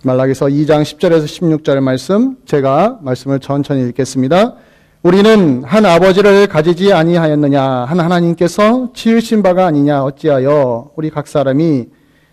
말라기서 2장 10절에서 16절 말씀, 제가 말씀을 천천히 읽겠습니다. 우리는 한 아버지를 가지지 아니하였느냐? 한 하나님께서 지으신 바가 아니냐? 어찌하여 우리 각 사람이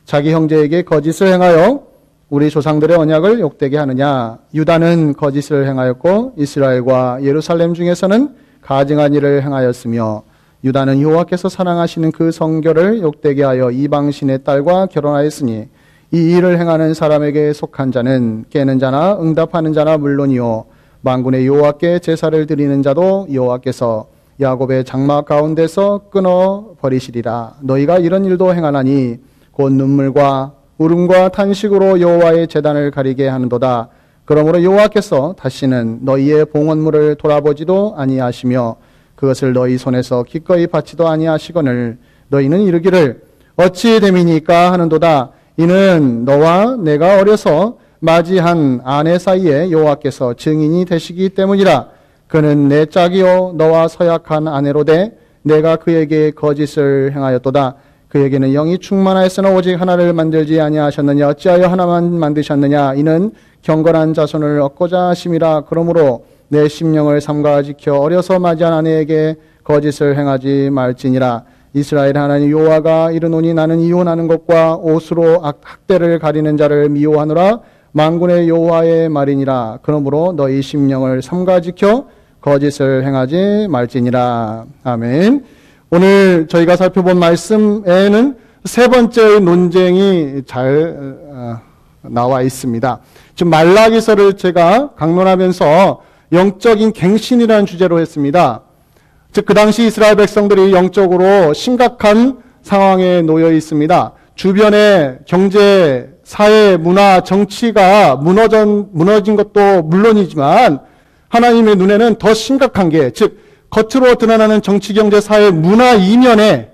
자기 형제에게 거짓을 행하여 우리 조상들의 언약을 욕되게 하느냐? 유다는 거짓을 행하였고 이스라엘과 예루살렘 중에서는 가증한 일을 행하였으며 유다는 여호와께서 사랑하시는 그 성결을 욕되게 하여 이방신의 딸과 결혼하였으니 이 일을 행하는 사람에게 속한 자는 깨는 자나 응답하는 자나 물론이요 만군의 여호와께 제사를 드리는 자도 여호와께서 야곱의 장막 가운데서 끊어 버리시리라. 너희가 이런 일도 행하나니 곧 눈물과 울음과 탄식으로 여호와의 제단을 가리게 하는도다. 그러므로 여호와께서 다시는 너희의 봉헌물을 돌아보지도 아니하시며 그것을 너희 손에서 기꺼이 받지도 아니하시거늘 너희는 이르기를 어찌 됨이니까 하는도다. 이는 너와 내가 어려서 맞이한 아내 사이에 여호와께서 증인이 되시기 때문이라. 그는 내 짝이요 너와 서약한 아내로되 내가 그에게 거짓을 행하였도다. 그에게는 영이 충만하였으나 오직 하나를 만들지 아니하셨느냐? 어찌하여 하나만 만드셨느냐? 이는 경건한 자손을 얻고자 하심이라. 그러므로 내 심령을 삼가 지켜 어려서 맞이한 아내에게 거짓을 행하지 말지니라. 이스라엘 하나님 여호와가 이르노니 나는 이혼하는 것과 옷으로 학대를 가리는 자를 미워하노라. 만군의 여호와의 말이니라. 그러므로 너희 심령을 삼가 지켜 거짓을 행하지 말지니라. 아멘. 오늘 저희가 살펴본 말씀에는 세 번째의 논쟁이 잘 나와 있습니다. 지금 말라기서를 제가 강론하면서 영적인 갱신이라는 주제로 했습니다. 즉, 그 당시 이스라엘 백성들이 영적으로 심각한 상황에 놓여 있습니다. 주변의 경제, 사회, 문화, 정치가 무너진 것도 물론이지만 하나님의 눈에는 더 심각한 게, 즉 겉으로 드러나는 정치, 경제, 사회, 문화 이면에,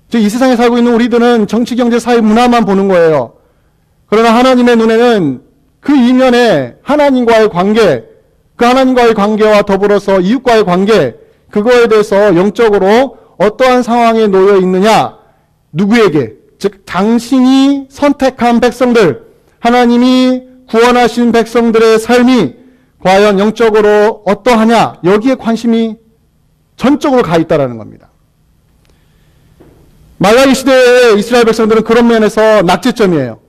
즉 이 세상에 살고 있는 우리들은 정치, 경제, 사회, 문화만 보는 거예요. 그러나 하나님의 눈에는 그 이면에 하나님과의 관계, 그 하나님과의 관계와 더불어서 이웃과의 관계, 그거에 대해서 영적으로 어떠한 상황에 놓여 있느냐, 누구에게, 즉 당신이 선택한 백성들, 하나님이 구원하신 백성들의 삶이 과연 영적으로 어떠하냐, 여기에 관심이 전적으로 가 있다는 겁니다. 말라기 시대의 이스라엘 백성들은 그런 면에서 낙제점이에요.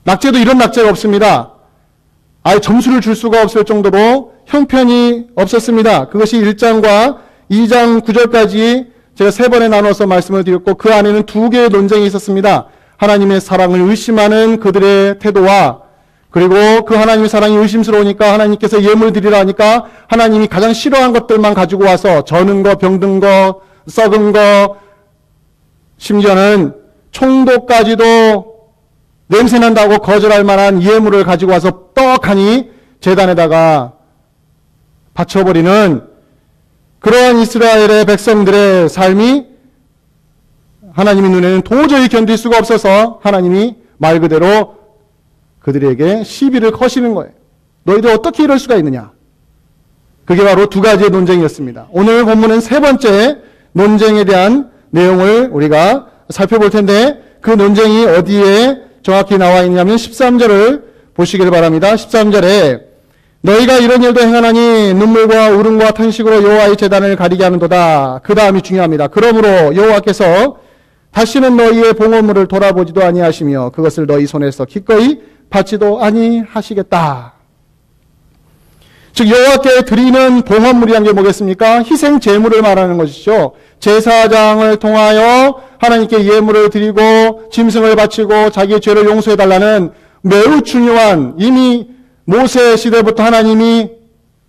낙제도 이런 낙제가 없습니다. 아예 점수를 줄 수가 없을 정도로 형편이 없었습니다. 그것이 1장과 2장 9절까지 제가 세 번에 나눠서 말씀을 드렸고, 그 안에는 두 개의 논쟁이 있었습니다. 하나님의 사랑을 의심하는 그들의 태도와, 그리고 그 하나님의 사랑이 의심스러우니까 하나님께서 예물 드리라 하니까 하나님이 가장 싫어한 것들만 가지고 와서 저는 거, 병든 거, 썩은 거, 심지어는 총독까지도 냄새난다고 거절할 만한 예물을 가지고 와서 떡하니 제단에다가 바쳐버리는 그러한 이스라엘의 백성들의 삶이 하나님의 눈에는 도저히 견딜 수가 없어서 하나님이 말 그대로 그들에게 시비를 거시는 거예요. 너희들 어떻게 이럴 수가 있느냐? 그게 바로 두 가지의 논쟁이었습니다. 오늘 본문은 세 번째 논쟁에 대한 내용을 우리가 살펴볼 텐데, 그 논쟁이 어디에 정확히 나와 있냐면 13절을 보시길 바랍니다. 13절에 너희가 이런 일도 행하나니 눈물과 울음과 탄식으로 여호와의 제단을 가리게 하는도다. 그 다음이 중요합니다. 그러므로 여호와께서 다시는 너희의 봉헌물을 돌아보지도 아니하시며 그것을 너희 손에서 기꺼이 받지도 아니하시겠다. 즉 여호와께 드리는 봉헌물이란 게 뭐겠습니까? 희생 제물을 말하는 것이죠. 제사장을 통하여 하나님께 예물을 드리고 짐승을 바치고 자기의 죄를 용서해달라는 매우 중요한, 이미 모세 시대부터 하나님이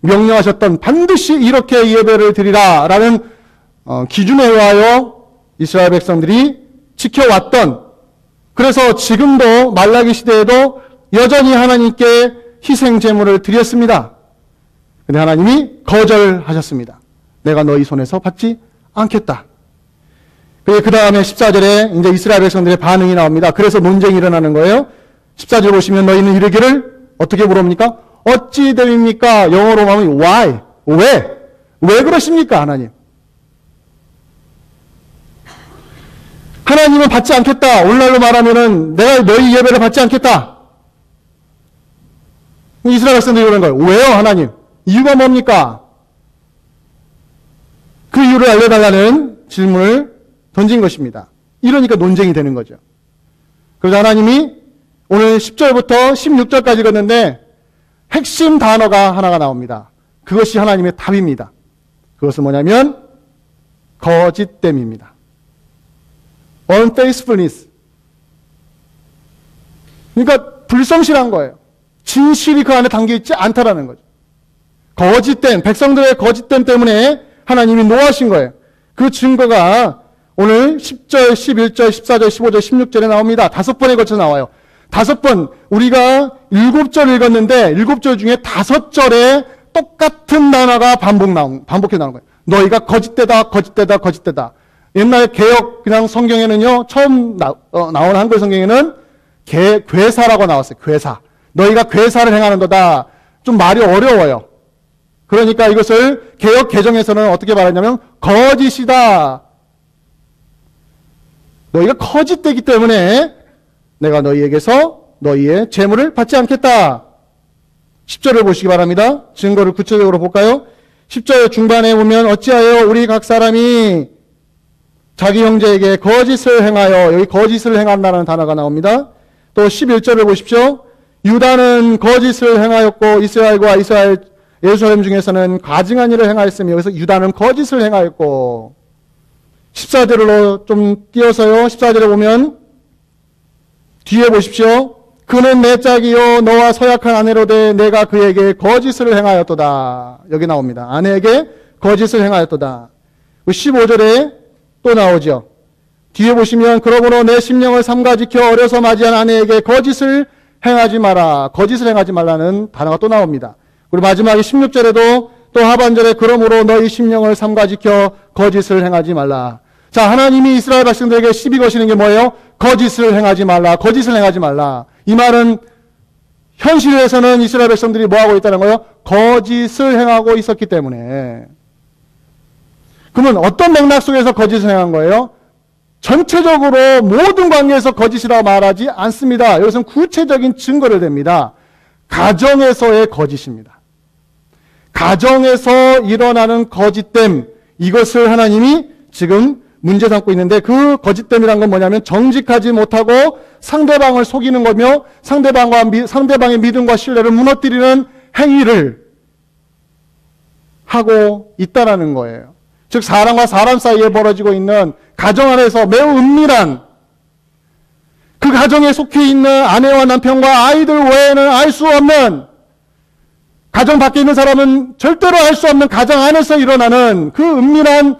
명령하셨던 반드시 이렇게 예배를 드리라라는 기준에 의하여 이스라엘 백성들이 지켜왔던, 그래서 지금도 말라기 시대에도 여전히 하나님께 희생 제물을 드렸습니다. 근데 하나님이 거절하셨습니다. 내가 너희 손에서 받지 않겠다. 그 다음에 14절에 이제 이스라엘 백성들의 반응이 나옵니다. 그래서 논쟁이 일어나는 거예요. 14절 보시면 너희는 이르기를 어떻게 물어봅니까? 어찌 됨입니까? 영어로 하면 why? 왜 그러십니까 하나님? 하나님은 받지 않겠다. 오늘날로 말하면은 내가 너희 예배를 받지 않겠다. 이스라엘 백성들이 그러는 거예요. 왜요, 하나님? 이유가 뭡니까? 그 이유를 알려달라는 질문을 던진 것입니다. 이러니까 논쟁이 되는 거죠. 그래서 하나님이 오늘 10절부터 16절까지 읽었는데 핵심 단어가 하나가 나옵니다. 그것이 하나님의 답입니다. 그것은 뭐냐면 거짓됨입니다. unfaithfulness. 그러니까 불성실한 거예요. 진실이 그 안에 담겨있지 않다라는 거죠. 거짓됨, 백성들의 거짓됨 때문에 하나님이 노하신 거예요. 그 증거가 오늘 10절, 11절, 14절, 15절, 16절에 나옵니다. 5번에 걸쳐 나와요. 5번, 우리가 7절 읽었는데 7절 중에 5절에 똑같은 단어가 반복해 나오는 거예요. 너희가 거짓되다, 거짓되다, 거짓되다. 옛날 개역 그냥 성경에는요, 처음 나온 한글 성경에는 괴사라고 나왔어요. 괴사. 너희가 괴사를 행하는도다. 좀 말이 어려워요. 그러니까 이것을 개역 개정에서는 어떻게 말하냐면 거짓이다. 너희가 거짓되기 때문에 내가 너희에게서 너희의 재물을 받지 않겠다. 10절을 보시기 바랍니다. 증거를 구체적으로 볼까요? 10절 중반에 보면 어찌하여 우리 각 사람이 자기 형제에게 거짓을 행하여, 여기 거짓을 행한다는 단어가 나옵니다. 또 11절을 보십시오. 유다는 거짓을 행하였고 이스라엘과 예루살렘 중에서는 가증한 일을 행하였으며, 여기서 유다는 거짓을 행하였고, 14절로 좀 띄어서요. 14절에 보면 뒤에 보십시오. 그는 내 짝이요 너와 서약한 아내로 돼 내가 그에게 거짓을 행하였도다. 여기 나옵니다. 아내에게 거짓을 행하였도다. 15절에 또 나오죠. 뒤에 보시면 그러므로 내 심령을 삼가 지켜 어려서 맞이한 아내에게 거짓을 행하지 마라. 거짓을 행하지 말라는 단어가 또 나옵니다. 그리고 마지막에 16절에도 또 하반절에 그러므로 너희 심령을 삼가 지켜 거짓을 행하지 말라. 자, 하나님이 이스라엘 백성들에게 시비 거시는 게 뭐예요? 거짓을 행하지 말라. 거짓을 행하지 말라. 이 말은 현실에서는 이스라엘 백성들이 뭐 하고 있다는 거예요? 거짓을 행하고 있었기 때문에. 그러면 어떤 맥락 속에서 거짓을 행한 거예요? 전체적으로 모든 관계에서 거짓이라고 말하지 않습니다. 이것은 구체적인 증거를 댑니다. 가정에서의 거짓입니다. 가정에서 일어나는 거짓됨, 이것을 하나님이 지금 문제 삼고 있는데, 그 거짓됨이란 건 뭐냐면 정직하지 못하고 상대방을 속이는 거며 상대방의 믿음과 신뢰를 무너뜨리는 행위를 하고 있다라는 거예요. 즉 사람과 사람 사이에 벌어지고 있는 가정 안에서 매우 은밀한, 그 가정에 속해 있는 아내와 남편과 아이들 외에는 알 수 없는, 가정 밖에 있는 사람은 절대로 알 수 없는 가정 안에서 일어나는 그 은밀한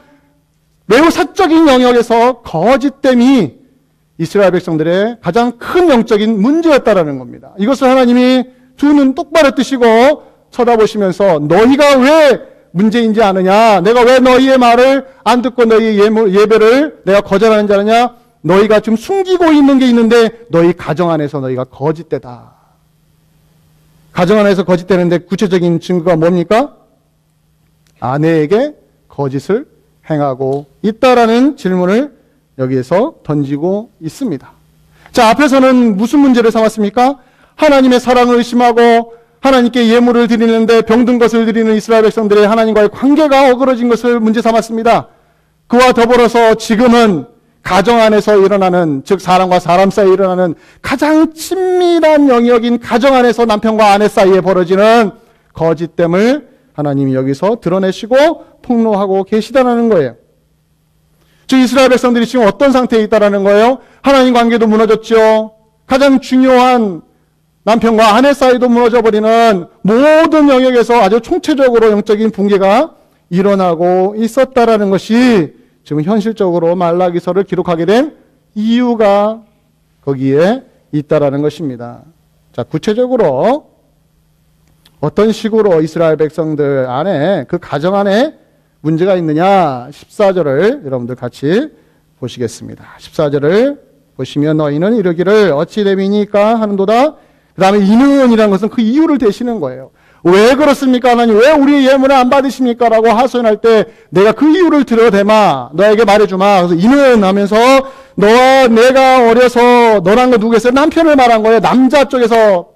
매우 사적인 영역에서 거짓됨이 이스라엘 백성들의 가장 큰 영적인 문제였다라는 겁니다. 이것을 하나님이 두 눈 똑바로 뜨시고 쳐다보시면서 너희가 왜 문제인지 아느냐? 내가 왜 너희의 말을 안 듣고 너희의 예배를 내가 거절하는지 아느냐? 너희가 지금 숨기고 있는 게 있는데 너희 가정 안에서 너희가 거짓되다. 가정 안에서 거짓되는데 구체적인 증거가 뭡니까? 아내에게 거짓을 행하고 있다라는 질문을 여기에서 던지고 있습니다. 자, 앞에서는 무슨 문제를 삼았습니까? 하나님의 사랑을 의심하고 하나님께 예물을 드리는데 병든 것을 드리는 이스라엘 백성들의 하나님과의 관계가 어그러진 것을 문제 삼았습니다. 그와 더불어서 지금은 가정 안에서 일어나는, 즉 사람과 사람 사이에 일어나는 가장 친밀한 영역인 가정 안에서 남편과 아내 사이에 벌어지는 거짓됨을 하나님이 여기서 드러내시고 폭로하고 계시다는 거예요. 즉 이스라엘 백성들이 지금 어떤 상태에 있다라는 거예요? 하나님 관계도 무너졌죠. 가장 중요한 남편과 아내 사이도 무너져버리는 모든 영역에서 아주 총체적으로 영적인 붕괴가 일어나고 있었다라는 것이 지금 현실적으로 말라기서를 기록하게 된 이유가 거기에 있다라는 것입니다. 자, 구체적으로 어떤 식으로 이스라엘 백성들 안에, 그 가정 안에 문제가 있느냐? 14절을 여러분들 같이 보시겠습니다. 14절을 보시면 너희는 이르기를 어찌 됨이니까 하는도다. 그 다음에 이는이라는 것은 그 이유를 대시는 거예요. 왜 그렇습니까? 하나님 왜 우리의 예물을 안 받으십니까? 라고 하소연할 때 내가 그 이유를 들여대마, 너에게 말해주마. 그래서 이는 하면서 너와 내가 어려서 너란 거 누구겠어요? 남편을 말한 거예요. 남자 쪽에서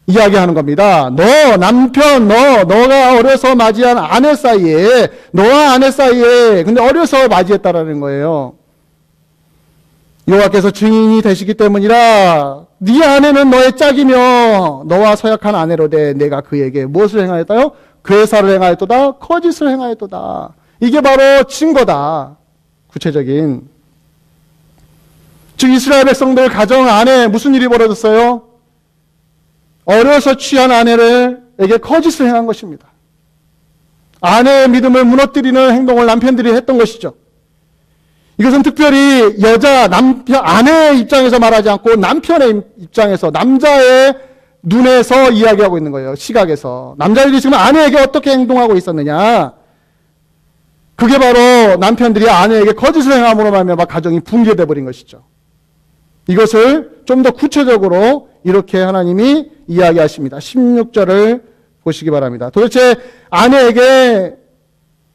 이야기하는 겁니다. 너 남편 너가 어려서 맞이한 아내 사이에 너와 아내 사이에 근데 어려서 맞이했다라는 거예요. 여호와께서 증인이 되시기 때문이라 네 아내는 너의 짝이며 너와 서약한 아내로되 내가 그에게 무엇을 행하였다요? 괴사를 행하였도다 거짓을 행하였도다. 이게 바로 증거다. 구체적인 즉 이스라엘 백성들 가정 안에 무슨 일이 벌어졌어요? 어려서 취한 아내에게 거짓을 행한 것입니다. 아내의 믿음을 무너뜨리는 행동을 남편들이 했던 것이죠. 이것은 특별히 아내의 입장에서 말하지 않고 남편의 입장에서 남자의 눈에서 이야기하고 있는 거예요. 시각에서. 남자들이 지금 아내에게 어떻게 행동하고 있었느냐. 그게 바로 남편들이 아내에게 거짓을 행함으로 말미암아 가정이 붕괴되어 버린 것이죠. 이것을 좀 더 구체적으로 이렇게 하나님이 이야기하십니다. 16절을 보시기 바랍니다. 도대체 아내에게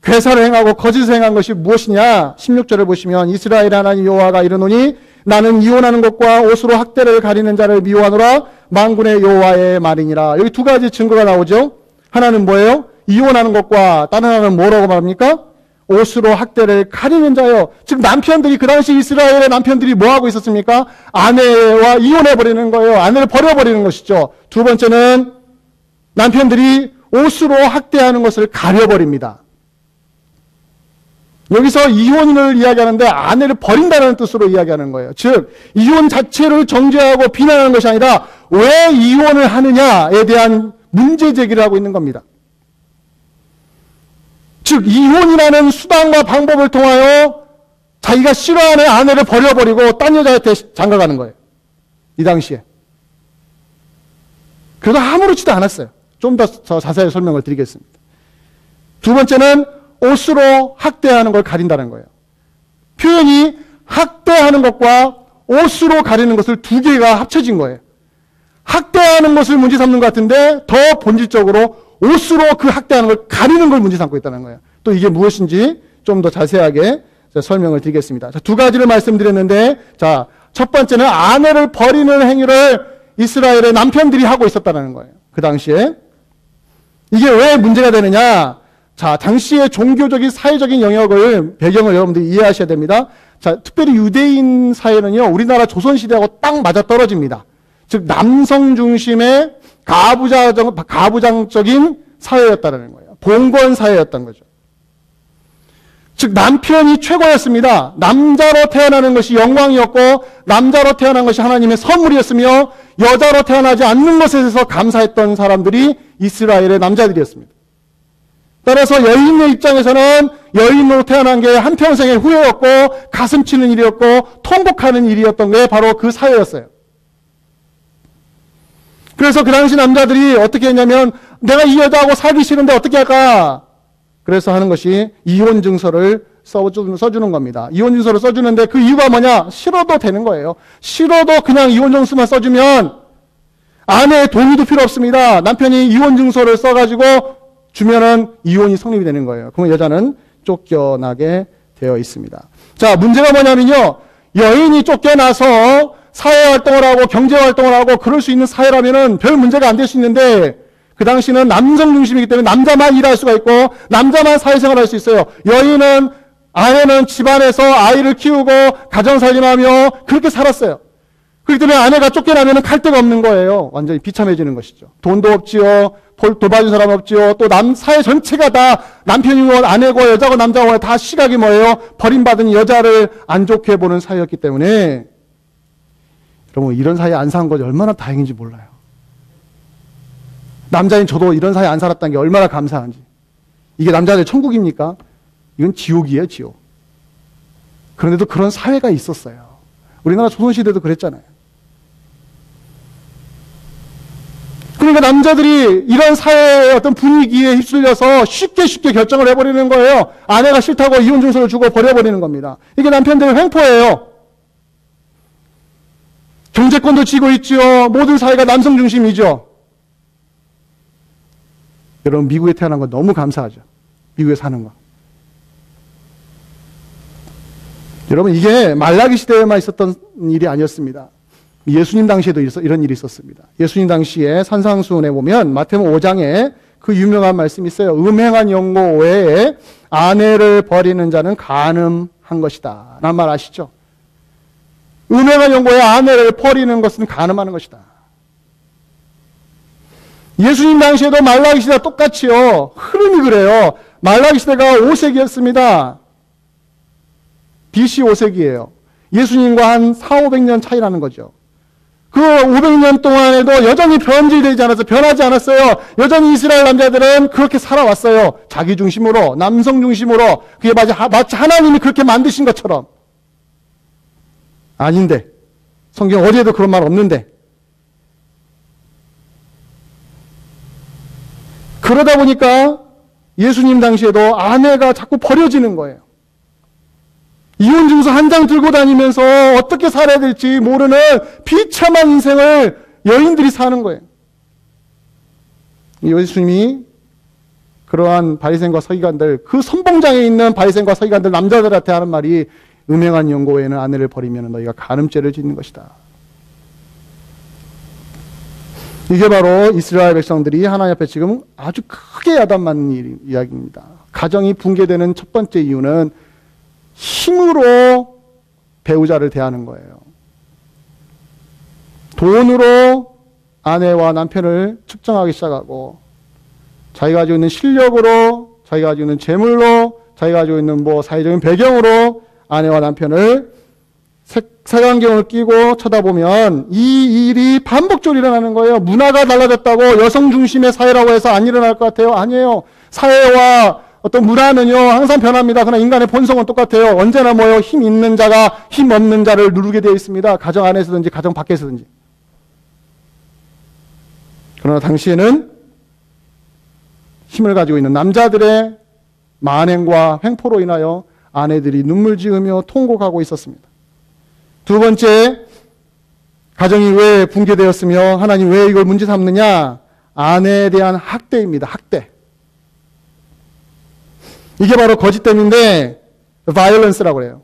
괴사를 행하고 거짓을 행한 것이 무엇이냐? 16절을 보시면 이스라엘 하나님 여호와가 이르노니 나는 이혼하는 것과 옷으로 학대를 가리는 자를 미워하노라 만군의 여호와의 말이니라. 여기 두 가지 증거가 나오죠. 하나는 뭐예요? 이혼하는 것과 다른 하나는 뭐라고 말합니까? 옷으로 학대를 가리는 자요. 즉 남편들이 그 당시 이스라엘의 남편들이 뭐 하고 있었습니까? 아내와 이혼해버리는 거예요. 아내를 버려버리는 것이죠. 두 번째는 남편들이 옷으로 학대하는 것을 가려버립니다. 여기서 이혼을 이야기하는데 아내를 버린다는 뜻으로 이야기하는 거예요. 즉 이혼 자체를 정죄하고 비난하는 것이 아니라 왜 이혼을 하느냐에 대한 문제 제기를 하고 있는 겁니다. 즉 이혼이라는 수단과 방법을 통하여 자기가 싫어하는 아내를 버려버리고 딴 여자한테 장가가는 거예요. 이 당시에. 그래도 아무렇지도 않았어요. 좀 더 자세히 설명을 드리겠습니다. 두 번째는 옷으로 학대하는 걸 가린다는 거예요. 표현이 학대하는 것과 옷으로 가리는 것을 두 개가 합쳐진 거예요. 학대하는 것을 문제 삼는 것 같은데 더 본질적으로 옷으로 그 학대하는 걸 가리는 걸 문제 삼고 있다는 거예요. 또 이게 무엇인지 좀 더 자세하게 설명을 드리겠습니다. 자, 두 가지를 말씀드렸는데, 자, 첫 번째는 아내를 버리는 행위를 이스라엘의 남편들이 하고 있었다는 거예요. 그 당시에. 이게 왜 문제가 되느냐? 자, 당시의 종교적인 사회적인 배경을 여러분들이 이해하셔야 됩니다. 자, 특별히 유대인 사회는요, 우리나라 조선시대하고 딱 맞아 떨어집니다. 즉, 남성 중심의 가부장적인 사회였다는 거예요. 봉건 사회였던 거죠. 즉, 남편이 최고였습니다. 남자로 태어나는 것이 영광이었고, 남자로 태어난 것이 하나님의 선물이었으며, 여자로 태어나지 않는 것에 대해서 감사했던 사람들이 이스라엘의 남자들이었습니다. 따라서 여인의 입장에서는 여인으로 태어난 게 한평생의 후회였고, 가슴 치는 일이었고, 통곡하는 일이었던 게 바로 그 사회였어요. 그래서 그 당시 남자들이 어떻게 했냐면 내가 이 여자하고 살기 싫은데 어떻게 할까? 그래서 하는 것이 이혼 증서를 써주는 겁니다. 이혼 증서를 써주는데 그 이유가 뭐냐? 싫어도 되는 거예요. 싫어도 그냥 이혼 증서만 써주면 아내의 동의도 필요 없습니다. 남편이 이혼 증서를 써가지고 주면은 이혼이 성립이 되는 거예요. 그러면 여자는 쫓겨나게 되어 있습니다. 자, 문제가 뭐냐면요. 여인이 쫓겨나서 사회활동을 하고 경제활동을 하고 그럴 수 있는 사회라면은 별 문제가 안 될 수 있는데 그 당시는 남성 중심이기 때문에 남자만 일할 수가 있고 남자만 사회생활을 할 수 있어요. 여인은 아내는 집안에서 아이를 키우고 가정살림하며 그렇게 살았어요. 그렇기 때문에 아내가 쫓겨나면은 갈 데가 없는 거예요. 완전히 비참해지는 것이죠. 돈도 없지요. 돌봐준 사람 없지요. 또 사회 전체가 다 남편이고 아내고 여자고 남자고 다 시각이 뭐예요? 버림받은 여자를 안 좋게 보는 사회였기 때문에 여러분 이런 사회에 안 산 것이 얼마나 다행인지 몰라요. 남자인 저도 이런 사회에 안 살았다는 게 얼마나 감사한지. 이게 남자들 천국입니까? 이건 지옥이에요, 지옥. 그런데도 그런 사회가 있었어요. 우리나라 조선시대도 그랬잖아요. 그러니까 남자들이 이런 사회의 어떤 분위기에 휩쓸려서 쉽게 결정을 해버리는 거예요. 아내가 싫다고 이혼 증서를 주고 버려버리는 겁니다. 이게 남편들의 횡포예요. 경제권도 쥐고 있죠. 모든 사회가 남성 중심이죠. 여러분 미국에 태어난 거 너무 감사하죠. 미국에 사는 거. 여러분, 이게 말라기 시대에만 있었던 일이 아니었습니다. 예수님 당시에도 이런 일이 있었습니다. 예수님 당시에 산상수훈에 보면 마태복음 5장에 그 유명한 말씀이 있어요. 음행한 연고 외에 아내를 버리는 자는 간음한 것이다 라는 말 아시죠? 음행한 연고 외에 아내를 버리는 것은 간음하는 것이다. 예수님 당시에도 말라기 시대와 똑같이요. 흐름이 그래요. 말라기 시대가 5세기였습니다. BC 5세기예요. 예수님과 한 400~500년 차이라는 거죠. 그 500년 동안에도 여전히 변질되지 않았어요. 변하지 않았어요. 여전히 이스라엘 남자들은 그렇게 살아왔어요. 자기 중심으로, 남성 중심으로. 그게 마치 하나님이 그렇게 만드신 것처럼. 아닌데. 성경 어디에도 그런 말 없는데. 그러다 보니까 예수님 당시에도 아내가 자꾸 버려지는 거예요. 이혼증서 한 장 들고 다니면서 어떻게 살아야 될지 모르는 비참한 인생을 여인들이 사는 거예요. 예수님이 그러한 바리새인과 서기관들, 그 선봉장에 있는 바리새인과 서기관들 남자들한테 하는 말이 음행한 연고 외에는 아내를 버리면 너희가 간음죄를 짓는 것이다. 이게 바로 이스라엘 백성들이 하나님 앞에 지금 아주 크게 야단맞는 이야기입니다. 가정이 붕괴되는 첫 번째 이유는 힘으로 배우자를 대하는 거예요. 돈으로 아내와 남편을 측정하기 시작하고 자기가 가지고 있는 실력으로, 자기가 가지고 있는 재물로, 자기가 가지고 있는 사회적인 배경으로 아내와 남편을 색안경을 끼고 쳐다보면 이 일이 반복적으로 일어나는 거예요. 문화가 달라졌다고 여성 중심의 사회라고 해서 안 일어날 것 같아요? 아니에요. 사회와 어떤 문화는요, 항상 변합니다. 그러나 인간의 본성은 똑같아요. 언제나 힘 있는 자가 힘 없는 자를 누르게 되어 있습니다. 가정 안에서든지 가정 밖에서든지. 그러나 당시에는 힘을 가지고 있는 남자들의 만행과 횡포로 인하여 아내들이 눈물 지으며 통곡하고 있었습니다. 두 번째, 가정이 왜 붕괴되었으며 하나님 왜 이걸 문제 삼느냐? 아내에 대한 학대입니다. 학대. 이게 바로 거짓됨인데 violence라고 해요.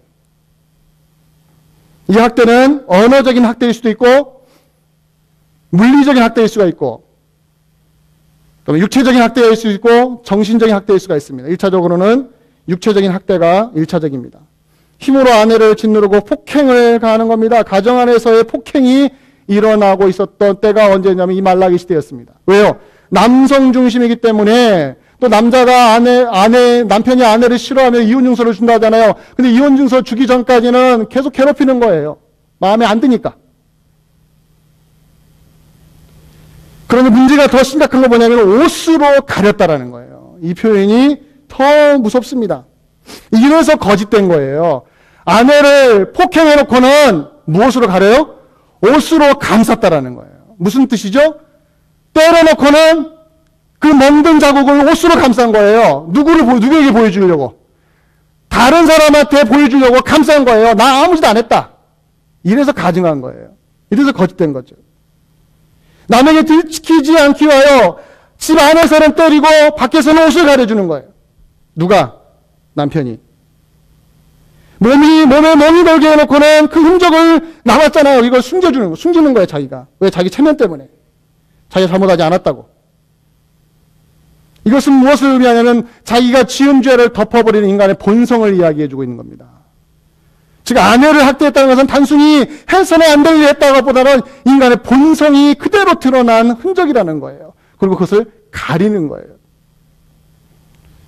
이 학대는 언어적인 학대일 수도 있고 물리적인 학대일 수가 있고 육체적인 학대일 수 있고 정신적인 학대일 수가 있습니다. 1차적으로는 육체적인 학대가 1차적입니다. 힘으로 아내를 짓누르고 폭행을 가하는 겁니다. 가정 안에서의 폭행이 일어나고 있었던 때가 언제냐면 이 말라기 시대였습니다. 왜요? 남성 중심이기 때문에 또 남자가 남편이 아내를 싫어하면 이혼증서를 준다 하잖아요. 근데 이혼증서 주기 전까지는 계속 괴롭히는 거예요. 마음에 안 드니까. 그런데 문제가 더 심각한 거 뭐냐면 옷으로 가렸다라는 거예요. 이 표현이 더 무섭습니다. 이래서 거짓된 거예요. 아내를 폭행해놓고는 무엇으로 가려요? 옷으로 감쌌다라는 거예요. 무슨 뜻이죠? 때려놓고는 그 멍든 자국을 옷으로 감싼 거예요. 누구에게 보여주려고? 다른 사람한테 보여주려고 감싼 거예요. 나 아무 짓 안 했다. 이래서 가증한 거예요. 이래서 거짓된 거죠. 남에게 들키지 않기 위하여 집 안에서는 때리고 밖에서는 옷을 가려주는 거예요. 누가? 남편이. 몸에 멍이 걸게 해놓고는 그 흔적을 남았잖아요. 이걸 숨기는 거예요, 자기가. 왜? 자기 체면 때문에. 자기가 잘못하지 않았다고. 이것은 무엇을 의미하냐면 자기가 지은 죄를 덮어버리는 인간의 본성을 이야기해주고 있는 겁니다. 즉 아내를 학대했다는 것은 단순히 해서는 안 될 일 했다고 보다는 인간의 본성이 그대로 드러난 흔적이라는 거예요. 그리고 그것을 가리는 거예요.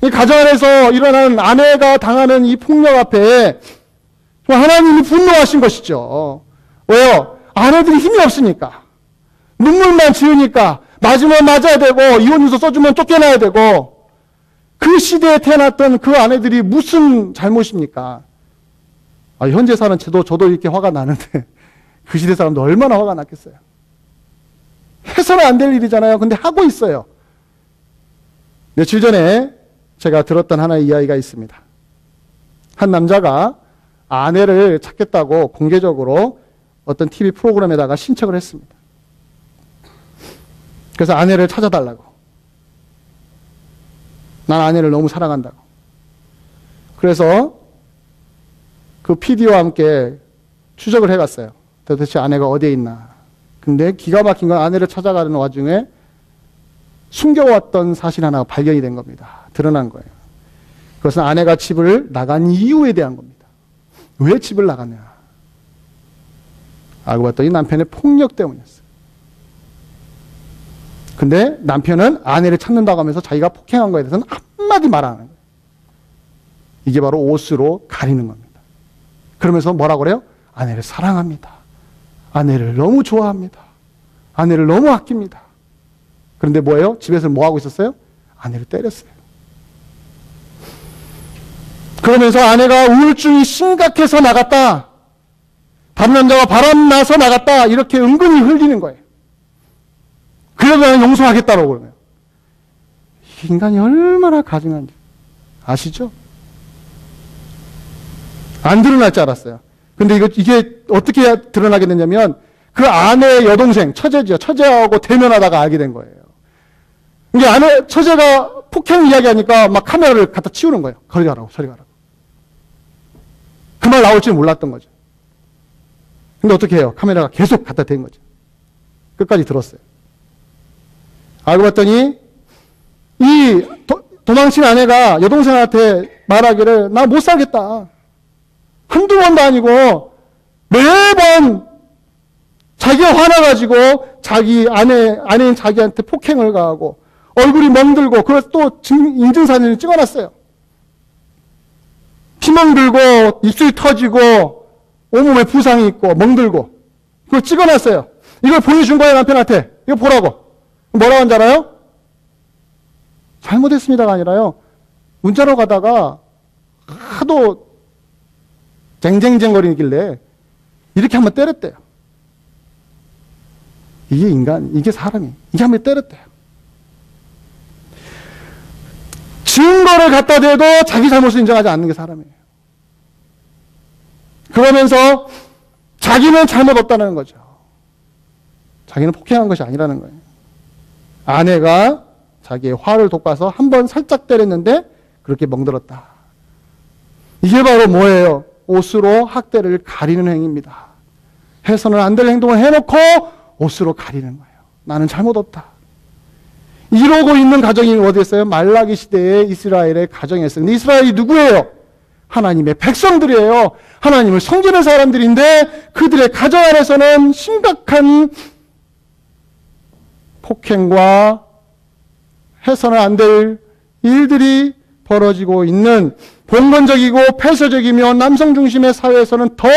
이 가정 안에서 일어나는 아내가 당하는 이 폭력 앞에 하나님이 분노하신 것이죠. 왜요? 아내들이 힘이 없으니까. 눈물만 지으니까 맞으면 맞아야 되고 이혼유서 써주면 쫓겨나야 되고 그 시대에 태어났던 그 아내들이 무슨 잘못입니까? 현재 사는 저도 이렇게 화가 나는데 그 시대 사람도 얼마나 화가 났겠어요. 해서는 안 될 일이잖아요. 근데 하고 있어요. 며칠 전에 제가 들었던 하나의 이야기가 있습니다. 한 남자가 아내를 찾겠다고 공개적으로 어떤 TV 프로그램에다가 신청을 했습니다. 그래서 아내를 찾아달라고. 난 아내를 너무 사랑한다고. 그래서 그 PD와 함께 추적을 해갔어요. 도대체 아내가 어디에 있나. 근데 기가 막힌 건 아내를 찾아가는 와중에 숨겨왔던 사실 하나가 발견이 된 겁니다. 드러난 거예요. 그것은 아내가 집을 나간 이유에 대한 겁니다. 왜 집을 나갔냐. 알고 봤더니 남편의 폭력 때문이었어요. 근데 남편은 아내를 찾는다고 하면서 자기가 폭행한 거에 대해서는 한마디 말 안 하는 거예요. 이게 바로 옷으로 가리는 겁니다. 그러면서 뭐라고 그래요? 아내를 사랑합니다. 아내를 너무 좋아합니다. 아내를 너무 아낍니다. 그런데 뭐예요? 집에서 뭐 하고 있었어요? 아내를 때렸어요. 그러면서 아내가 우울증이 심각해서 나갔다. 다른 남자가 바람나서 나갔다. 이렇게 은근히 흘리는 거예요. 그래도 나는 용서하겠다고 그러네요. 인간이 얼마나 가증한지 아시죠? 안 드러날 줄 알았어요. 근데 이게 어떻게 드러나게 됐냐면 그 아내의 여동생, 처제죠. 처제하고 대면하다가 알게 된 거예요. 이게 처제가 폭행 이야기하니까 막 카메라를 갖다 치우는 거예요. 거리 가라고, 저리 가라고. 그 말 나올 줄 몰랐던 거죠. 근데 어떻게 해요? 카메라가 계속 갖다 댄 거죠. 끝까지 들었어요. 알고 봤더니 이 도망친 아내가 여동생한테 말하기를 나 못 살겠다. 한두 번도 아니고 매번 자기가 화나가지고 자기 아내인 자기한테 폭행을 가하고 얼굴이 멍들고 그래서 또 인증사진을 찍어놨어요. 피멍들고 입술이 터지고 온몸에 부상이 있고 멍들고 그걸 찍어놨어요. 이걸 보여준 거예요. 남편한테. 이거 보라고. 뭐라고 한줄 알아요? 잘못했습니다가 아니라요. 운전하러 가다가 하도 쟁쟁쟁거리길래 이렇게 한번 때렸대요. 이게 인간, 이게 사람이. 이게 한번 때렸대요. 증거를 갖다 대도 자기 잘못을 인정하지 않는 게 사람이에요. 그러면서 자기는 잘못 없다는 거죠. 자기는 폭행한 것이 아니라는 거예요. 아내가 자기의 화를 돋궈서 한 번 살짝 때렸는데 그렇게 멍들었다. 이게 바로 뭐예요? 옷으로 학대를 가리는 행위입니다. 해서는 안 될 행동을 해놓고 옷으로 가리는 거예요. 나는 잘못 없다. 이러고 있는 가정이 어디 있어요? 말라기 시대의 이스라엘의 가정이었어요. 근데 이스라엘이 누구예요? 하나님의 백성들이에요. 하나님을 섬기는 사람들인데 그들의 가정 안에서는 심각한 폭행과 해서는 안 될 일들이 벌어지고 있는 봉건적이고 폐쇄적이며 남성 중심의 사회에서는 더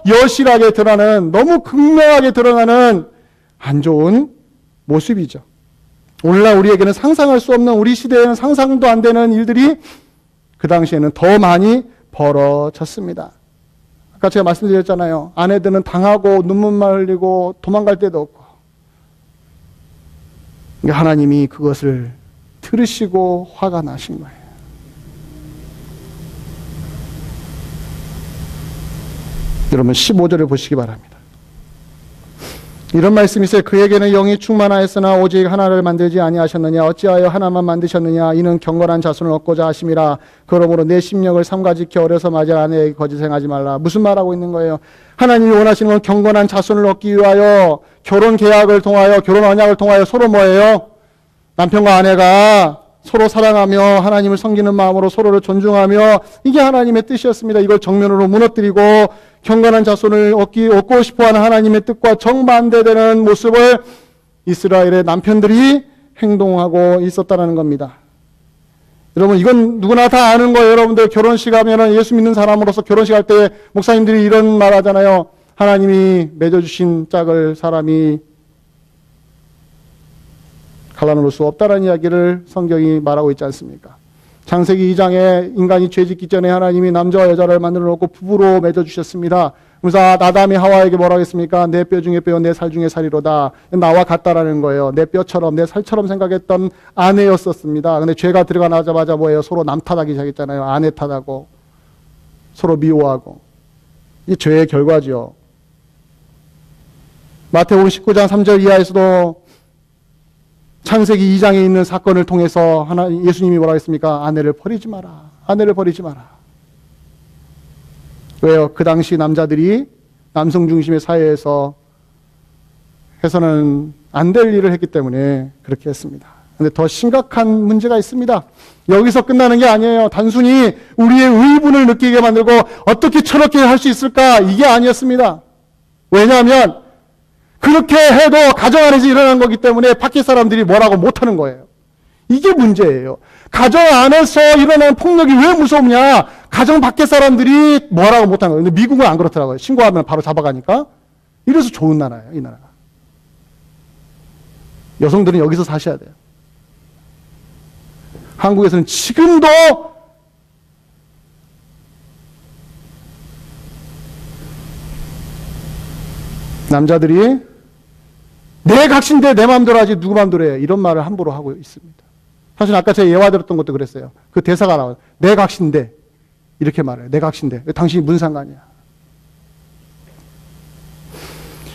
여실하게 드러나는, 너무 극명하게 드러나는 안 좋은 모습이죠. 오늘날 우리에게는 상상할 수 없는, 우리 시대에는 상상도 안 되는 일들이 그 당시에는 더 많이 벌어졌습니다. 아까 제가 말씀드렸잖아요. 아내들은 당하고 눈물만 흘리고 도망갈 데도 없고. 하나님이 그것을 들으시고 화가 나신 거예요. 여러분 15절을 보시기 바랍니다. 이런 말씀이 있어요. 그에게는 영이 충만하였으나 오직 하나를 만들지 아니하셨느냐. 어찌하여 하나만 만드셨느냐. 이는 경건한 자손을 얻고자 하심이라. 그러므로 내 심령을 삼가 지켜 어려서 맞을 아내에게 거짓 행하지 말라. 무슨 말하고 있는 거예요? 하나님이 원하시는 건 경건한 자손을 얻기 위하여 결혼 계약을 통하여, 결혼 언약을 통하여 서로 뭐예요? 남편과 아내가 서로 사랑하며 하나님을 섬기는 마음으로 서로를 존중하며, 이게 하나님의 뜻이었습니다. 이걸 정면으로 무너뜨리고 경건한 자손을 얻고 싶어하는 하나님의 뜻과 정반대되는 모습을 이스라엘의 남편들이 행동하고 있었다는 겁니다. 여러분, 이건 누구나 다 아는 거예요. 여러분들 결혼식 하면은 예수 믿는 사람으로서 결혼식 할 때 목사님들이 이런 말 하잖아요. 하나님이 맺어주신 짝을 사람이 갈라놓을 수 없다라는 이야기를 성경이 말하고 있지 않습니까? 창세기 2장에 인간이 죄짓기 전에 하나님이 남자와 여자를 만들어 놓고 부부로 맺어주셨습니다. 그래서 아담이 하와에게 뭐라고 했습니까? 내 뼈 중에 뼈, 내 살 중에 살이로다. 나와 같다라는 거예요. 내 뼈처럼, 내 살처럼 생각했던 아내였었습니다. 근데 죄가 들어가자마자 뭐예요? 서로 남 탓하기 시작했잖아요. 아내 탓하고 서로 미워하고. 이 죄의 결과죠. 마태복음 19장 3절 이하에서도 창세기 2장에 있는 사건을 통해서 예수님이 뭐라고 했습니까? 아내를 버리지 마라. 아내를 버리지 마라. 왜요? 그 당시 남자들이 남성 중심의 사회에서 해서는 안 될 일을 했기 때문에 그렇게 했습니다. 근데 더 심각한 문제가 있습니다. 여기서 끝나는 게 아니에요. 단순히 우리의 의분을 느끼게 만들고 어떻게 저렇게 할 수 있을까? 이게 아니었습니다. 왜냐하면 그렇게 해도 가정 안에서 일어난 거기 때문에 밖에 사람들이 뭐라고 못하는 거예요. 이게 문제예요. 가정 안에서 일어나는 폭력이 왜 무섭냐? 가정 밖에 사람들이 뭐라고 못하는 거예요. 근데 미국은 안 그렇더라고요. 신고하면 바로 잡아가니까. 이래서 좋은 나라예요, 이 나라가. 여성들은 여기서 사셔야 돼요. 한국에서는 지금도 남자들이 내 각신데 내 마음대로 하지 누구 마음대로 해. 이런 말을 함부로 하고 있습니다. 사실 아까 제가 예화 들었던 것도 그랬어요. 그 대사가 나와요. 내 각신데. 이렇게 말해요. 내 각신데. 당신이 무슨 상관이야.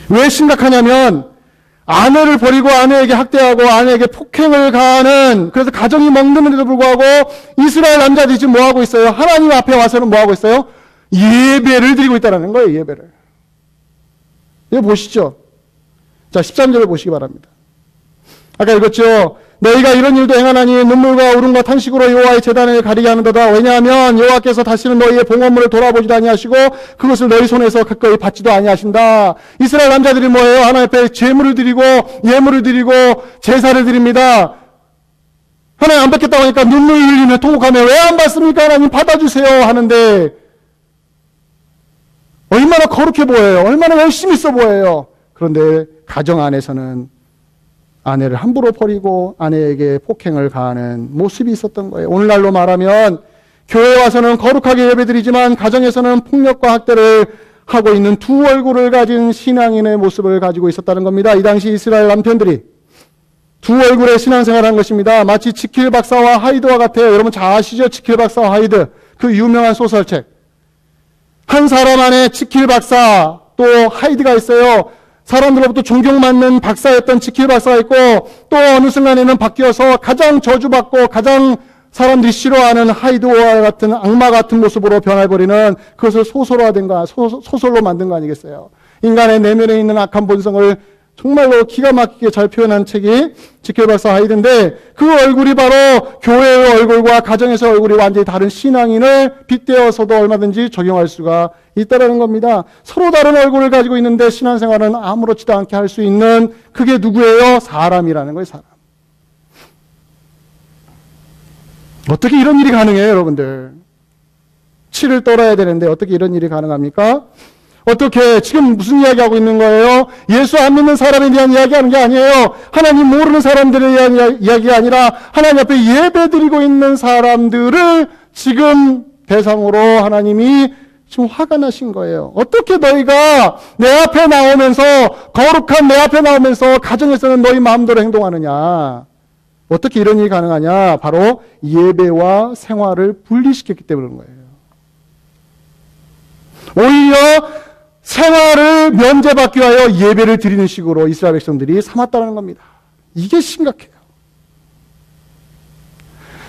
왜 심각하냐면 아내를 버리고 아내에게 학대하고 아내에게 폭행을 가하는, 그래서 가정이 먹는데도 불구하고 이스라엘 남자들이 지금 뭐하고 있어요? 하나님 앞에 와서는 뭐하고 있어요? 예배를 드리고 있다는 거예요. 예배를. 이거 보시죠. 자, 13절을 보시기 바랍니다. 아까 읽었죠. 너희가 이런 일도 행하나니 눈물과 울음과 탄식으로 여호와의 제단을 가리게 하는도다. 왜냐하면 여호와께서 다시는 너희의 봉헌물을 돌아보지도 아니하시고 그것을 너희 손에서 가까이 받지도 아니하신다. 이스라엘 남자들이 뭐예요? 하나님 앞에 제물을 드리고 예물을 드리고 제사를 드립니다. 하나님 안 받겠다고 하니까 눈물 흘리며 통곡하며 왜 안 받습니까? 하나님 받아주세요 하는데 얼마나 거룩해 보여요. 얼마나 열심히 있어 보여요. 그런데 가정 안에서는 아내를 함부로 버리고 아내에게 폭행을 가하는 모습이 있었던 거예요. 오늘날로 말하면 교회에 와서는 거룩하게 예배드리지만 가정에서는 폭력과 학대를 하고 있는 두 얼굴을 가진 신앙인의 모습을 가지고 있었다는 겁니다. 이 당시 이스라엘 남편들이 두 얼굴의 신앙생활을 한 것입니다. 마치 지킬 박사와 하이드와 같아요. 여러분 잘 아시죠? 지킬 박사와 하이드. 그 유명한 소설책. 한 사람 안에 지킬 박사 또 하이드가 있어요. 사람들로부터 존경받는 박사였던 지킬 박사가 있고 또 어느 순간에는 바뀌어서 가장 저주받고 가장 사람들이 싫어하는 하이드와 같은 악마 같은 모습으로 변해버리는, 그것을 소설화된 거, 소설로 만든 거 아니겠어요? 인간의 내면에 있는 악한 본성을 정말로 기가 막히게 잘 표현한 책이 지킬 박사 하이드인데, 그 얼굴이 바로 교회의 얼굴과 가정에서 얼굴이 완전히 다른 신앙인을 빗대어서도 얼마든지 적용할 수가 있다라는 겁니다. 서로 다른 얼굴을 가지고 있는데 신앙생활은 아무렇지도 않게 할 수 있는, 그게 누구예요? 사람이라는 거예요, 사람. 어떻게 이런 일이 가능해요, 여러분들? 치를 떨어야 되는데 어떻게 이런 일이 가능합니까? 어떻게, 지금 무슨 이야기하고 있는 거예요? 예수 안 믿는 사람에 대한 이야기하는 게 아니에요. 하나님 모르는 사람들에 대한 이야기가 아니라 하나님 앞에 예배드리고 있는 사람들을 지금 대상으로 하나님이 지금 화가 나신 거예요. 어떻게 너희가 내 앞에 나오면서, 거룩한 내 앞에 나오면서 가정에서는 너희 마음대로 행동하느냐? 어떻게 이런 일이 가능하냐? 바로 예배와 생활을 분리시켰기 때문인 거예요. 오히려 생활을 면제받기 위하여 예배를 드리는 식으로 이스라엘 백성들이 삼았다는 겁니다. 이게 심각해요.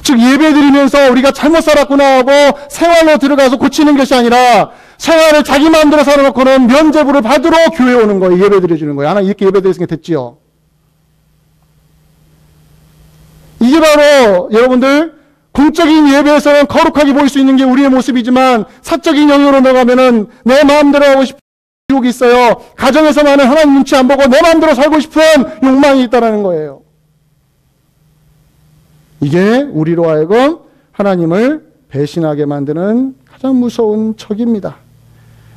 즉 예배 드리면서 우리가 잘못 살았구나 하고 생활로 들어가서 고치는 것이 아니라 생활을 자기 마음대로 살아놓고는 면제부를 받으러 교회에 오는 거예요. 예배 드려주는 거예요. 하나 이렇게 예배 드렸으니까 됐지요. 이게 바로 여러분들 공적인 예배에서는 거룩하게 보일 수 있는 게 우리의 모습이지만 사적인 영역으로 나가면은 내 마음대로 하고 싶은 유혹이 있어요. 가정에서만은 하나님 눈치 안 보고 내 마음대로 살고 싶은 욕망이 있다는 거예요. 이게 우리로 하여금 하나님을 배신하게 만드는 가장 무서운 적입니다.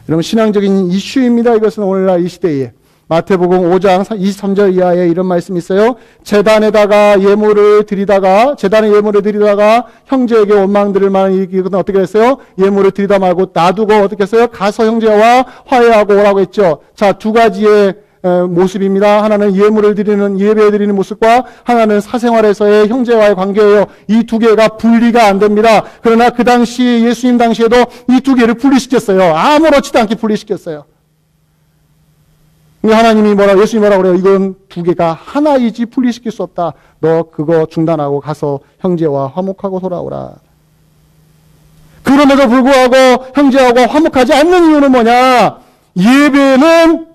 여러분 신앙적인 이슈입니다. 이것은 오늘날 이 시대에 마태복음 5장 23절 이하에 이런 말씀이 있어요. 재단에 예물을 드리다가 형제에게 원망들을 만한 이것은 어떻게 했어요? 예물을 드리다 말고 놔두고 어떻게 했어요? 가서 형제와 화해하고 오라고 했죠. 자, 두 가지의 모습입니다. 하나는 예물을 드리는, 예배 드리는 모습과 하나는 사생활에서의 형제와의 관계예요. 이 두 개가 분리가 안 됩니다. 그러나 그 당시 예수님 당시에도 이 두 개를 분리시켰어요. 아무렇지도 않게 분리시켰어요. 하나님이 예수님이 뭐라고 그래요? 이건 두 개가 하나이지 분리시킬 수 없다. 너 그거 중단하고 가서 형제와 화목하고 돌아오라. 그럼에도 불구하고 형제하고 화목하지 않는 이유는 뭐냐? 예배는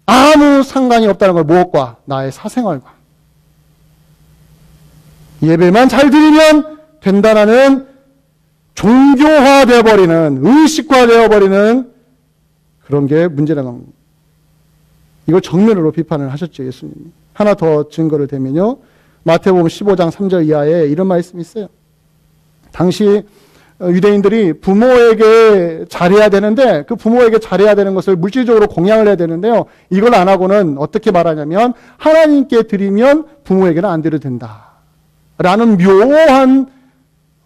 아무 상관이 없다는 걸, 무엇과? 나의 사생활과. 예배만 잘 드리면 된다는 종교화되어 버리는, 의식화되어 버리는 그런 게 문제라는 겁니다. 이걸 정면으로 비판을 하셨죠, 예수님이. 하나 더 증거를 대면요. 마태복음 15장 3절 이하에 이런 말씀이 있어요. 당시 유대인들이 부모에게 잘해야 되는데, 그 부모에게 잘해야 되는 것을 물질적으로 공양을 해야 되는데요. 이걸 안 하고는 어떻게 말하냐면, 하나님께 드리면 부모에게는 안 드려도 된다 라는 묘한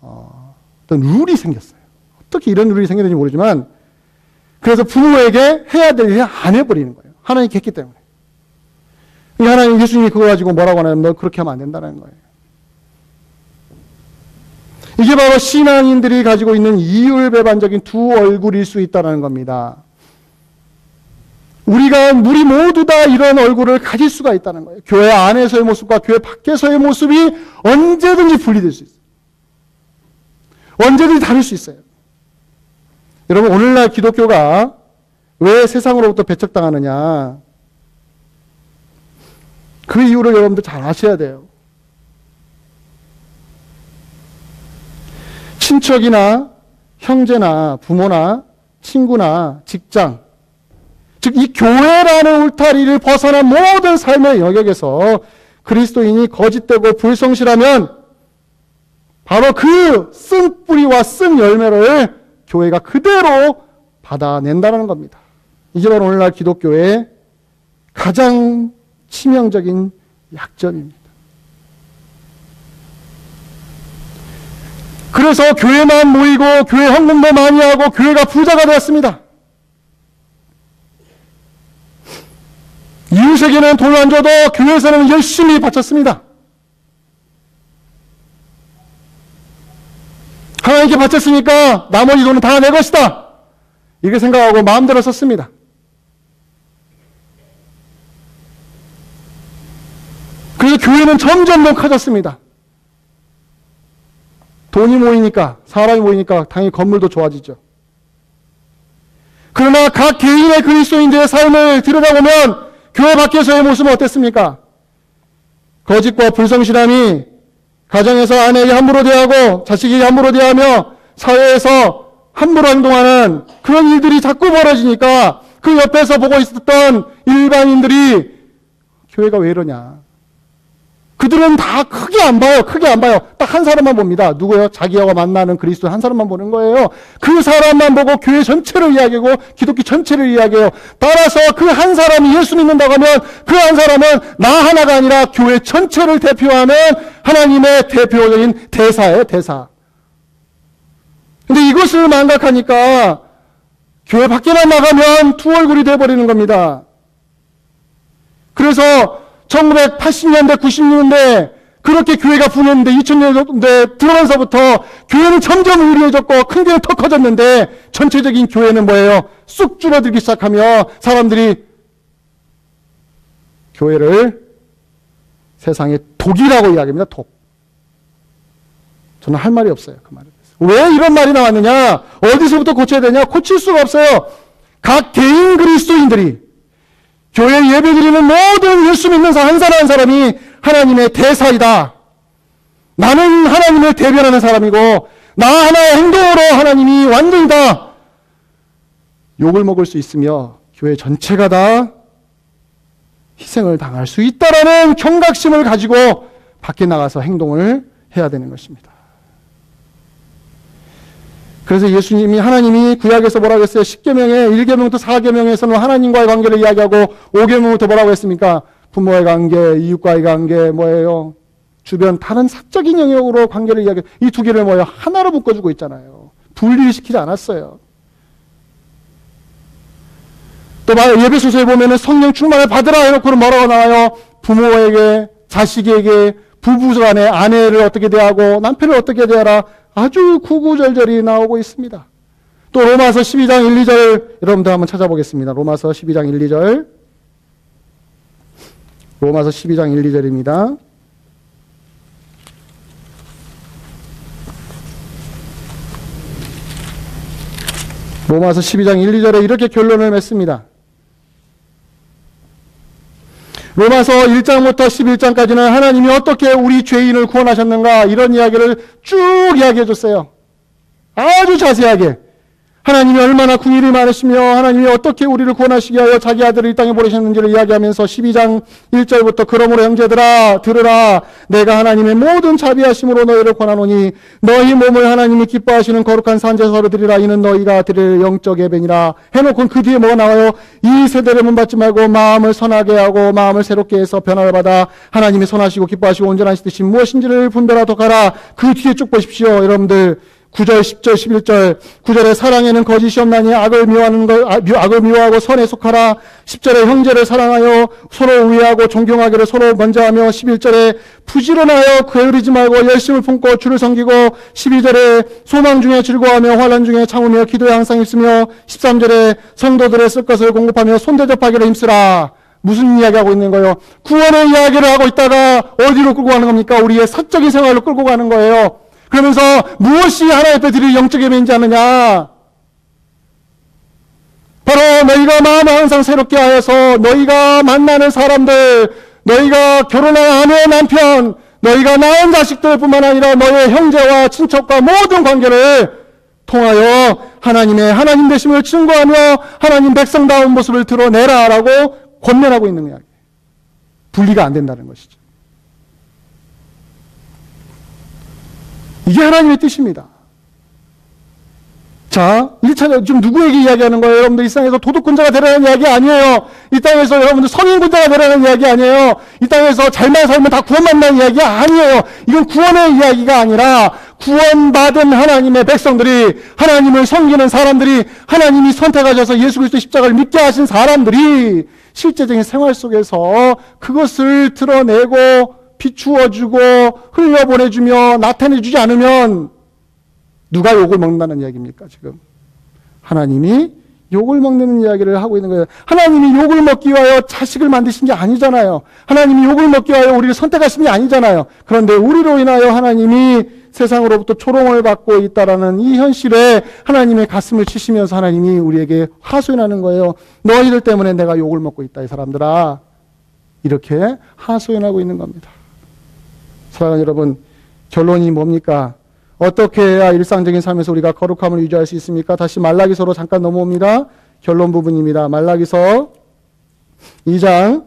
어떤 룰이 생겼어요. 어떻게 이런 룰이 생겼는지 모르지만, 그래서 부모에게 해야 될 일을 안 해버리는 거예요. 하나님께 했기 때문에. 하나님, 예수님이 그거 가지고 뭐라고 하냐면, 너 그렇게 하면 안 된다는 거예요. 이게 바로 신앙인들이 가지고 있는 이율배반적인 두 얼굴일 수 있다는 겁니다. 우리 모두 다 이런 얼굴을 가질 수가 있다는 거예요. 교회 안에서의 모습과 교회 밖에서의 모습이 언제든지 분리될 수 있어요. 언제든지 다를 수 있어요. 여러분, 오늘날 기독교가 왜 세상으로부터 배척당하느냐? 그 이유를 여러분들 잘 아셔야 돼요. 친척이나 형제나 부모나 친구나 직장, 즉 이 교회라는 울타리를 벗어난 모든 삶의 영역에서 그리스도인이 거짓되고 불성실하면 바로 그 쓴 뿌리와 쓴 열매를 교회가 그대로 받아낸다는 겁니다. 이게 바로 오늘날 기독교의 가장 치명적인 약점입니다. 그래서 교회만 모이고 교회 헌금도 많이 하고 교회가 부자가 되었습니다. 이웃에게는 돈을 안 줘도 교회에서는 열심히 바쳤습니다. 하나님께 바쳤으니까 나머지 돈은 다 내 것이다, 이렇게 생각하고 마음대로 썼습니다. 그래서 교회는 점점 더 커졌습니다. 돈이 모이니까, 사람이 모이니까 당연히 건물도 좋아지죠. 그러나 각 개인의 그리스도인들의 삶을 들여다보면 교회 밖에서의 모습은 어땠습니까? 거짓과 불성실함이 가정에서 아내에게 함부로 대하고 자식에게 함부로 대하며 사회에서 함부로 행동하는 그런 일들이 자꾸 벌어지니까 그 옆에서 보고 있었던 일반인들이 교회가 왜 이러냐. 그들은 다 크게 안 봐요. 크게 안 봐요. 딱 한 사람만 봅니다. 누구요? 자기와 만나는 그리스도 한 사람만 보는 거예요. 그 사람만 보고 교회 전체를 이야기하고 기독교 전체를 이야기해요. 따라서 그 한 사람이 예수 믿는다고 하면 그 한 사람은 나 하나가 아니라 교회 전체를 대표하는 하나님의 대표적인 대사예요. 대사. 근데 이것을 망각하니까 교회 밖에만 나가면 두 얼굴이 돼버리는 겁니다. 그래서 1980년대, 90년대 그렇게 교회가 부흥했는데 2000년대 들어가서부터 교회는 점점 의리해졌고 큰 교회는 더 커졌는데 전체적인 교회는 뭐예요? 쑥 줄어들기 시작하며 사람들이 교회를 세상의 독이라고 이야기합니다. 독. 저는 할 말이 없어요. 그 말에 대해서. 왜 이런 말이 나왔느냐? 어디서부터 고쳐야 되냐? 고칠 수가 없어요. 각 개인 그리스도인들이 교회 예배드리는 모든 예수 믿는 한 사람 한 사람이 하나님의 대사이다. 나는 하나님을 대변하는 사람이고 나 하나의 행동으로 하나님이 완전이다. 욕을 먹을 수 있으며 교회 전체가 다 희생을 당할 수 있다라는 경각심을 가지고 밖에 나가서 행동을 해야 되는 것입니다. 그래서 예수님이, 하나님이 구약에서 뭐라고 했어요? 10계명에 1계명부터 4계명에서는 하나님과의 관계를 이야기하고 5계명부터 뭐라고 했습니까? 부모의 관계, 이웃과의 관계, 뭐예요? 주변 다른 사적인 영역으로 관계를 이야기, 이 두 개를 뭐예요? 하나로 묶어주고 있잖아요. 분리시키지 않았어요. 또 예배소서에 보면은 성령 충만을 받으라 해놓고는 뭐라고 나와요? 부모에게, 자식에게, 부부간에 아내를 어떻게 대하고 남편을 어떻게 대하라, 아주 구구절절히 나오고 있습니다. 또 로마서 12장 1, 2절 여러분들 한번 찾아보겠습니다. 로마서 12장 1, 2절. 로마서 12장 1, 2절입니다. 로마서 12장 1, 2절에 이렇게 결론을 맺습니다. 로마서 1장부터 11장까지는 하나님이 어떻게 우리 죄인을 구원하셨는가 이런 이야기를 쭉 이야기해 줬어요. 아주 자세하게. 하나님이 얼마나 궁일이 많으시며 하나님이 어떻게 우리를 구원하시기 위하여 자기 아들을 이 땅에 보내셨는지를 이야기하면서 12장 1절부터 그러므로 형제들아 들으라 내가 하나님의 모든 자비하심으로 너희를 권하노니 너희 몸을 하나님이 기뻐하시는 거룩한 산제사로 드리라 이는 너희가 드릴 영적 예배니라 해놓고 그 뒤에 뭐가 나와요? 이 세대를 문받지 말고 마음을 선하게 하고 마음을 새롭게 해서 변화를 받아 하나님이 선하시고 기뻐하시고 온전하신 뜻이 무엇인지를 분별하도록 하라. 그 뒤에 쭉 보십시오. 여러분들 9절, 10절, 11절, 9절에 사랑에는 거짓이 없나니 악을 미워하고 선에 속하라. 10절에 형제를 사랑하여 서로 우애하고 존경하기를 서로 먼저 하며 11절에 부지런하여 게으르지 말고 열심을 품고 주를 섬기고 12절에 소망 중에 즐거워하며 환난 중에 참으며 기도에 항상 있으며 13절에 성도들의 쓸 것을 공급하며 손대접하기를 힘쓰라. 무슨 이야기하고 있는 거예요? 구원의 이야기를 하고 있다가 어디로 끌고 가는 겁니까? 우리의 사적인 생활로 끌고 가는 거예요. 그러면서 무엇이 하나님 앞에 드릴 영적 예배인지 아느냐? 바로 너희가 마음을 항상 새롭게 하여서 너희가 만나는 사람들, 너희가 결혼한 아내, 남편, 너희가 낳은 자식들 뿐만 아니라 너의 형제와 친척과 모든 관계를 통하여 하나님의 하나님 되심을 증거하며 하나님 백성다운 모습을 드러내라라고 권면하고 있는 이야기. 분리가 안 된다는 것이죠. 이게 하나님의 뜻입니다. 자, 1차적으로 지금 누구에게 이야기하는 거예요? 여러분들 이 땅에서 도둑군자가 되라는 이야기 아니에요. 이 땅에서 여러분들 선인군자가 되라는 이야기 아니에요. 이 땅에서 잘만 살면 다 구원받는 이야기 아니에요. 이건 구원의 이야기가 아니라 구원받은 하나님의 백성들이, 하나님을 섬기는 사람들이, 하나님이 선택하셔서 예수 그리스도 십자가를 믿게 하신 사람들이 실제적인 생활 속에서 그것을 드러내고 비추어주고 흘려보내주며 나타내주지 않으면 누가 욕을 먹는다는 이야기입니까? 지금 하나님이 욕을 먹는 이야기를 하고 있는 거예요. 하나님이 욕을 먹기 위하여 자식을 만드신 게 아니잖아요. 하나님이 욕을 먹기 위하여 우리를 선택하신 게 아니잖아요. 그런데 우리로 인하여 하나님이 세상으로부터 조롱을 받고 있다라는 이 현실에 하나님의 가슴을 치시면서 하나님이 우리에게 하소연하는 거예요. 너희들 때문에 내가 욕을 먹고 있다 이 사람들아. 이렇게 하소연하고 있는 겁니다. 사랑하는 여러분, 결론이 뭡니까? 어떻게 해야 일상적인 삶에서 우리가 거룩함을 유지할 수 있습니까? 다시 말라기서로 잠깐 넘어옵니다. 결론 부분입니다. 말라기서 2장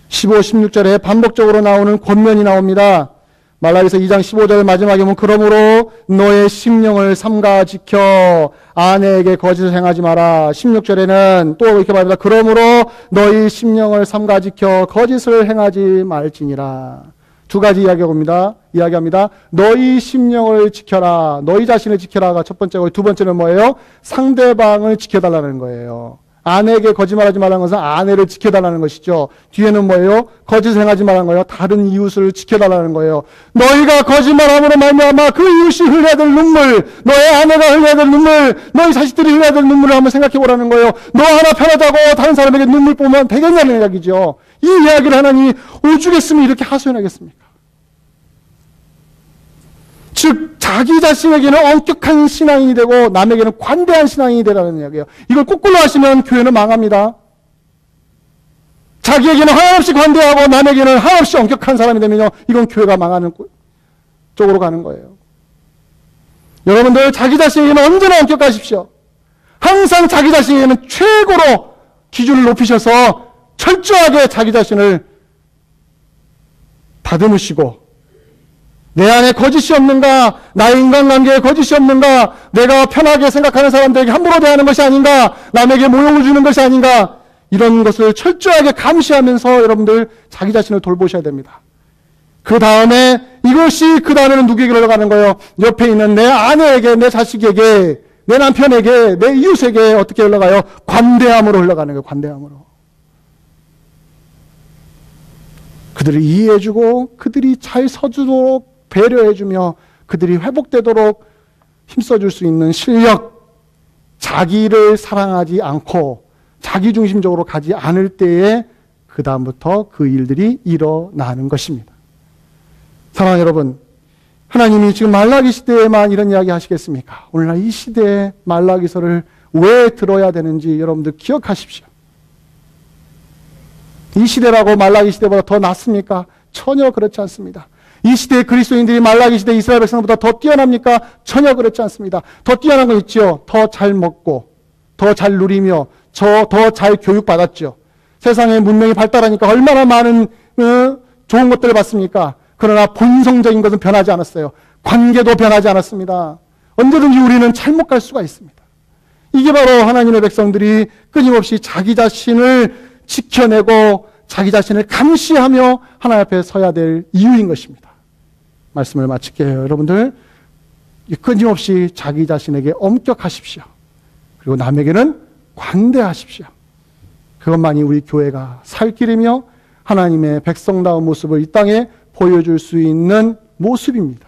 15, 16절에 반복적으로 나오는 권면이 나옵니다. 말라기서 2장 15절 마지막에 보면 그러므로 너의 심령을 삼가 지켜 아내에게 거짓을 행하지 마라. 16절에는 또 이렇게 말합니다. 그러므로 너희 심령을 삼가 지켜 거짓을 행하지 말지니라. 두 가지 이야기합니다. 너희 심령을 지켜라. 너희 자신을 지켜라가 첫 번째고 두 번째는 뭐예요? 상대방을 지켜달라는 거예요. 아내에게 거짓말하지 말라는 것은 아내를 지켜달라는 것이죠. 뒤에는 뭐예요? 거짓을 행하지 말라는 거예요. 다른 이웃을 지켜달라는 거예요. 너희가 거짓말함으로 말미암아 그 이웃이 흘려야 될 눈물, 너의 아내가 흘려야 될 눈물, 너희 자식들이 흘려야 될 눈물을 한번 생각해 보라는 거예요. 너 하나 편하다고 다른 사람에게 눈물 보면 되겠냐는 이야기죠. 이 이야기를 하나님이 오죽했으면 이렇게 하소연하겠습니까? 즉 자기 자신에게는 엄격한 신앙인이 되고 남에게는 관대한 신앙인이 되라는 이야기예요. 이걸 거꾸로 하시면 교회는 망합니다. 자기에게는 한없이 관대하고 남에게는 한없이 엄격한 사람이 되면요, 이건 교회가 망하는 쪽으로 가는 거예요. 여러분들 자기 자신에게는 언제나 엄격하십시오. 항상 자기 자신에게는 최고로 기준을 높이셔서 철저하게 자기 자신을 다듬으시고 내 안에 거짓이 없는가? 나의 인간관계에 거짓이 없는가? 내가 편하게 생각하는 사람들에게 함부로 대하는 것이 아닌가? 남에게 모욕을 주는 것이 아닌가? 이런 것을 철저하게 감시하면서 여러분들 자기 자신을 돌보셔야 됩니다. 그 다음에 이것이 그 다음에는 누구에게 흘러가는 거예요? 옆에 있는 내 아내에게, 내 자식에게, 내 남편에게, 내 이웃에게 어떻게 흘러가요? 관대함으로 흘러가는 거예요. 관대함으로. 그들을 이해해주고 그들이 잘 서주도록 배려해주며 그들이 회복되도록 힘써줄 수 있는 실력, 자기를 사랑하지 않고 자기중심적으로 가지 않을 때에 그 다음부터 그 일들이 일어나는 것입니다. 사랑하는 여러분, 하나님이 지금 말라기 시대에만 이런 이야기 하시겠습니까? 오늘날 이 시대에 말라기서를 왜 들어야 되는지 여러분들 기억하십시오. 이 시대라고 말라기 시대보다 더 낫습니까? 전혀 그렇지 않습니다. 이 시대의 그리스도인들이 말라기 시대 이스라엘 백성보다 더 뛰어납니까? 전혀 그렇지 않습니다. 더 뛰어난 거 있죠. 더 잘 먹고, 더 잘 누리며, 더 잘 교육받았죠. 세상의 문명이 발달하니까 얼마나 많은 좋은 것들을 받습니까? 그러나 본성적인 것은 변하지 않았어요. 관계도 변하지 않았습니다. 언제든지 우리는 잘못 갈 수가 있습니다. 이게 바로 하나님의 백성들이 끊임없이 자기 자신을 지켜내고 자기 자신을 감시하며 하나님 앞에 서야 될 이유인 것입니다. 말씀을 마칠게요. 여러분들 끊임없이 자기 자신에게 엄격하십시오. 그리고 남에게는 관대하십시오. 그것만이 우리 교회가 살 길이며 하나님의 백성다운 모습을 이 땅에 보여줄 수 있는 모습입니다.